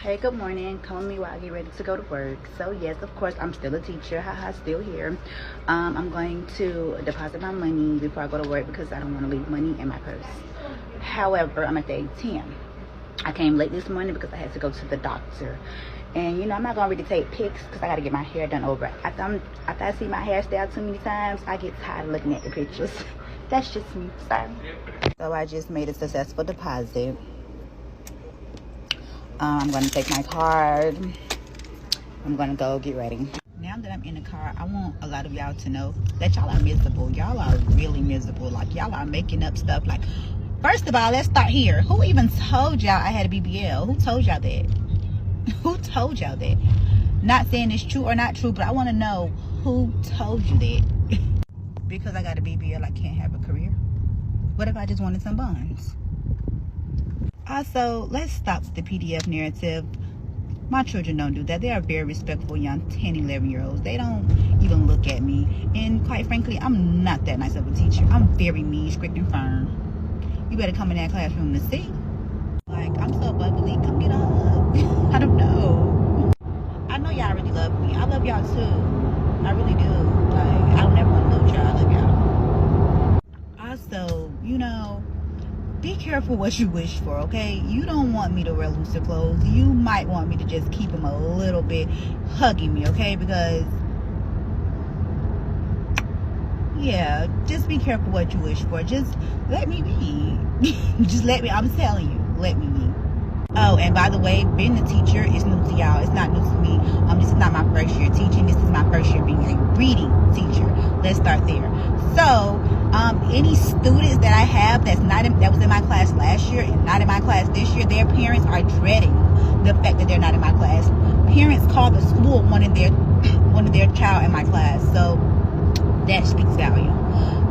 Hey, good morning. Call me while I get ready to go to work. So yes, of course, I'm still a teacher. Haha, still here. I'm going to deposit my money before I go to work because I don't want to leave money in my purse. However, I'm at the ATM. I came late this morning because I had to go to the doctor. And I'm not gonna really take pics because I gotta get my hair done over. After I see my hairstyle too many times, I get tired of looking at the pictures. That's just me. Sorry. So I just made a successful deposit. I'm gonna take my card. I'm gonna go get ready. Now that I'm in the car, I want a lot of y'all to know that y'all are miserable. Y'all are really miserable. Like, y'all are making up stuff. Like, first of all, let's start here. Who even told y'all I had a BBL? Who told y'all that? Who told y'all that? Not saying it's true or not true, but I want to know who told you that. Because I got a BBL, I can't have a career. What if I just wanted some buns? Also, let's stop the PDF narrative. My children don't do that. They are very respectful young 10, 11-year-olds. They don't even look at me. And quite frankly, I'm not that nice of a teacher. I'm very mean, strict, and firm. You better come in that classroom to see. Like, I'm so bubbly. Come get a hug. I don't know. I know y'all really love me. I love y'all too. I really do. Like, I don't ever want to lose y'all. I love y'all. Also, be careful what you wish for, okay? You don't want me to wear looser clothes. You might want me to just keep them a little bit hugging me, okay? Because, yeah, just be careful what you wish for. Just let me be. Just let me, I'm telling you, let me be. Oh, and by the way, being a teacher is new to y'all. It's not new to me. This is not my first year teaching. This is my first year being a reading teacher. Let's start there. So, any students that I have that was in my class last year and not in my class this year, their parents are dreading the fact that they're not in my class. Parents call the school wanting their child in my class. So that speaks value.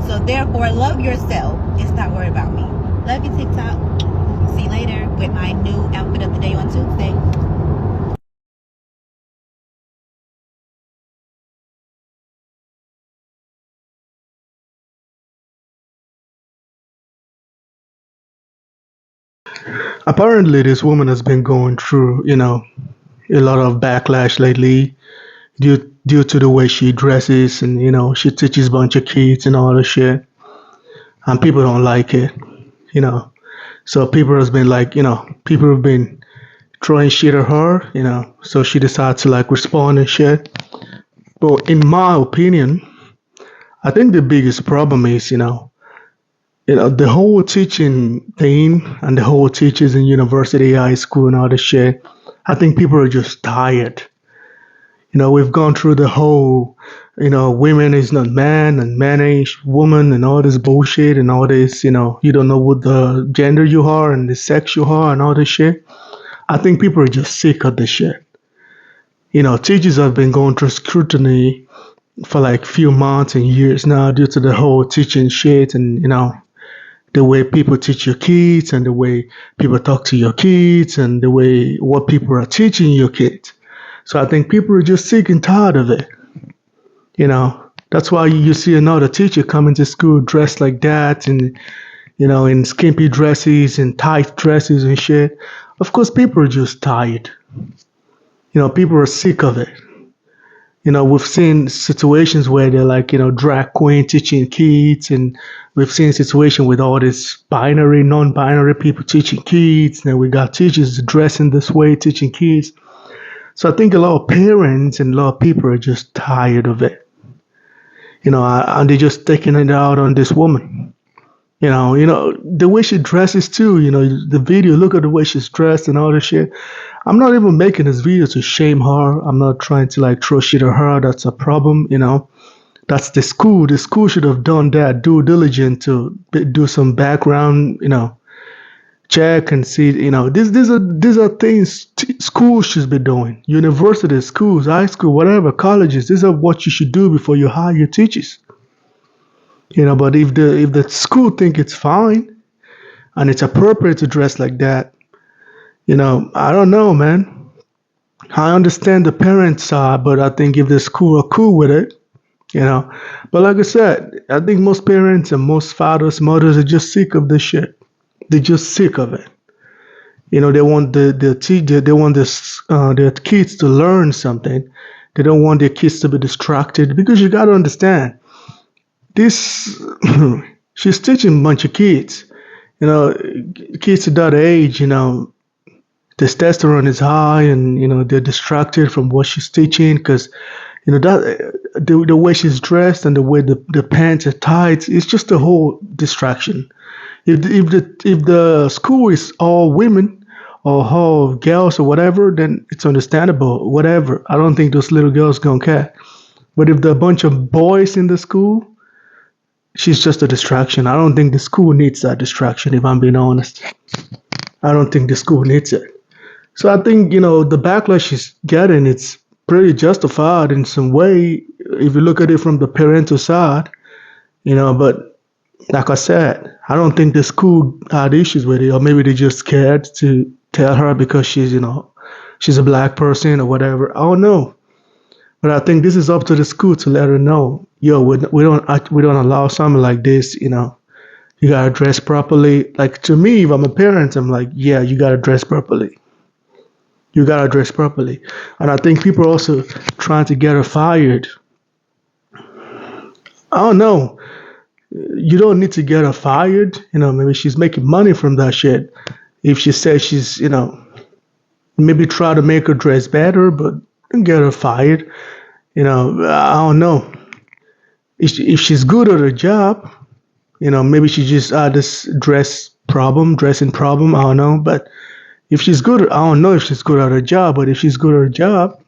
So therefore, love yourself and stop worrying about me. Love you, TikTok. See you later with my new outfit of the day on Tuesday. Apparently, this woman has been going through, a lot of backlash lately due to the way she dresses and she teaches a bunch of kids and all this shit, and people don't like it, you know. So people have been throwing shit at her, So she decided to like respond and shit. But in my opinion, I think the biggest problem is, the whole teaching thing and the whole teachers in university, high school, and all this shit. I think people are just tired. We've gone through the whole, women is not man and man ain't woman and all this bullshit and all this, you don't know what the gender you are and the sex you are and all this shit. I think people are just sick of this shit. Teachers have been going through scrutiny for like few months and years now due to the whole teaching shit and, the way people teach your kids and the way people talk to your kids and the way what people are teaching your kids. So I think people are just sick and tired of it. That's why you see another teacher coming to school dressed like that and, in skimpy dresses and tight dresses and shit. Of course, people are just tired. People are sick of it. We've seen situations where they're like, drag queen teaching kids, and we've seen situations with all this binary, non-binary people teaching kids, and we got teachers dressing this way teaching kids. So I think a lot of parents and a lot of people are just tired of it. And they're just taking it out on this woman. The way she dresses too, the video, look at the way she's dressed and all this shit. I'm not even making this video to shame her. I'm not trying to like throw shit at her. That's a problem, That's the school. The school should have done that due diligence to do some background, check and see, these are things schools should be doing. Universities, schools, high school, whatever, colleges. These are what you should do before you hire your teachers. But if the school think it's fine and it's appropriate to dress like that, I don't know, man. I understand the parents side, but I think if the school are cool with it, But like I said, I think most parents and most fathers, mothers are just sick of this shit. They're just sick of it. They want they want their kids to learn something. They don't want their kids to be distracted because you got to understand this. She's teaching a bunch of kids. You know, kids at that age. Testosterone is high, and they're distracted from what she's teaching because that the way she's dressed and the way the pants are tight. It's just a whole distraction. If the school is all women or all girls or whatever, then it's understandable. Whatever. I don't think those little girls gonna care. But if there are a bunch of boys in the school, she's just a distraction. I don't think the school needs that distraction. If I'm being honest, I don't think the school needs it. So I think the backlash she's getting, it's pretty justified in some way if you look at it from the parental side. But like I said, I don't think the school had issues with it, or maybe they just scared to tell her because she's a black person or whatever. I don't know, but I think this is up to the school to let her know, yo, we don't allow something like this. You gotta dress properly. Like to me, if I'm a parent, I'm like, yeah, you gotta dress properly. You gotta dress properly, and I think people are also trying to get her fired. I don't know. You don't need to get her fired. Maybe she's making money from that shit. If she says maybe try to make her dress better, but don't get her fired. I don't know. If she's good at her job, maybe she just had this dressing problem. I don't know. But if she's good, I don't know if she's good at her job, but if she's good at her job,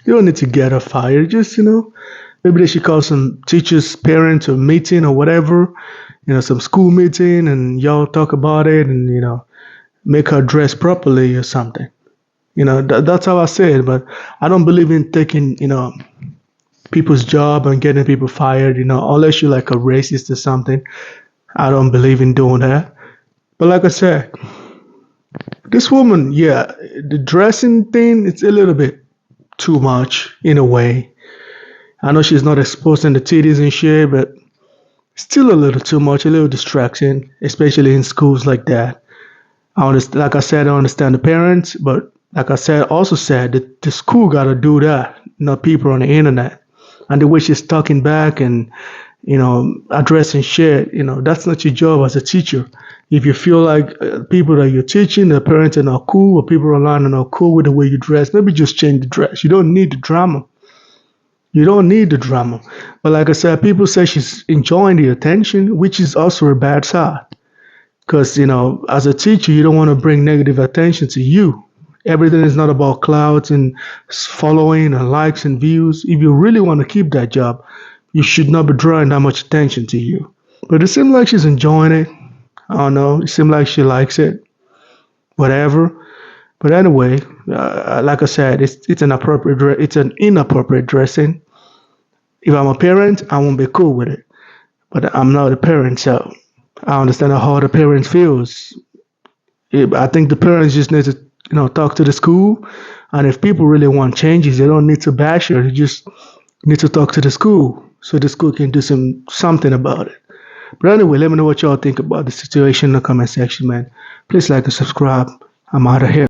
you don't need to get her fired. Just, maybe they should call some teachers, parents, or meeting or whatever, some school meeting, and y'all talk about it and, make her dress properly or something. That's how I say it, but I don't believe in taking, people's job and getting people fired, unless you're like a racist or something. I don't believe in doing that. But like I said, this woman, yeah, the dressing thing, it's a little bit too much in a way. I know she's not exposing the titties and shit, but still a little too much, a little distraction, especially in schools like that. I understand, like I said, I understand the parents, but like I said, also said that the school gotta do that, not people on the internet. And the way she's talking back and addressing shit, that's not your job as a teacher. If you feel like people that you're teaching, the parents are not cool, or people online are not cool with the way you dress, maybe just change the dress. You don't need the drama. You don't need the drama. But like I said, people say she's enjoying the attention, which is also a bad side. Because, as a teacher, you don't want to bring negative attention to you. Everything is not about clouds and following and likes and views. If you really want to keep that job, you should not be drawing that much attention to you. But it seems like she's enjoying it. I don't know. It seems like she likes it. Whatever. But anyway, like I said, it's an inappropriate dressing. If I'm a parent, I won't be cool with it. But I'm not a parent, so I understand how the parents feels. I think the parents just need to, talk to the school. And if people really want changes, they don't need to bash her. They just need to talk to the school so the school can do something about it. But anyway, let me know what y'all think about the situation in the comment section, man. Please like and subscribe. I'm out of here.